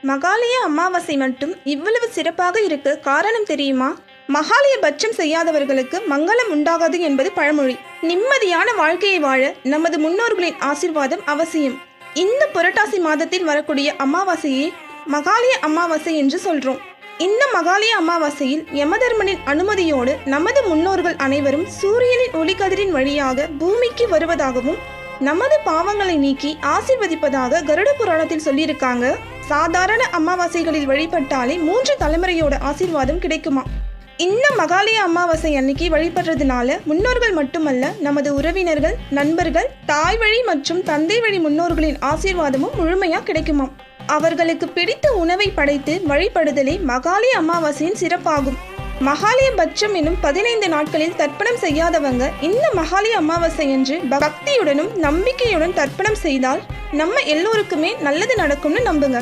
மகாலய அமாவாசை மட்டும் இவ்வளவு சிறப்பாக இருக்க காரணம் தெரியுமா? மகாலய பட்சம் செய்யாதவர்களுக்கு மங்களம் உண்டாகாது என்பது பழமொழி. நிம்மதியான வாழ்க்கையை வாழ நமது முன்னோர்களின் ஆசீர்வாதம் அவசியம். இந்த புரட்டாசி மாதத்தில் வரக்கூடிய அமாவாசையே மகாலய அமாவாசை என்று சொல்றோம். இந்த மகாலய அமாவாசையில் யமதர்மனின் அனுமதியோடு நமது முன்னோர்கள் அனைவரும் சூரியனின் ஒளிக்கதிரின் வழியாக பூமிக்கு வருவதாகவும் நமது பாவங்களை நீக்கி ஆசீர்வதிப்பதாக கருட புராணத்தில் சொல்லியிருக்காங்க. சாதாரண அமாவாசைகளில் வழிபட்டாலே 3 தலைமுறையோட ஆசீர்வாதம் கிடைக்குமா. இந்த மகாலய அமாவாசை அன்னைக்கு வழிபடுறதுனால முன்னோர்கள் மட்டுமல்ல, நமது உறவினர்கள், நண்பர்கள், தாய் வழி மற்றும் தந்தை வழி முன்னோர்களின் ஆசீர்வாதமும் முழுமையா கிடைக்குமாம். அவர்களுக்கு பிடித்த உணவை படைத்து வழிபடுதலே மகாலய அமாவாசையின் சிறப்பாகும். மகாலய பட்சம் எனும் 15 நாட்களில் தர்ப்பணம் செய்யாதவங்க இந்த மகாலய அமாவாசை என்று பக்தியுடனும் நம்பிக்கையுடன் தர்ப்பணம் செய்தால் நம்ம எல்லோருக்குமே நல்லது நடக்கும்னு நம்புங்க.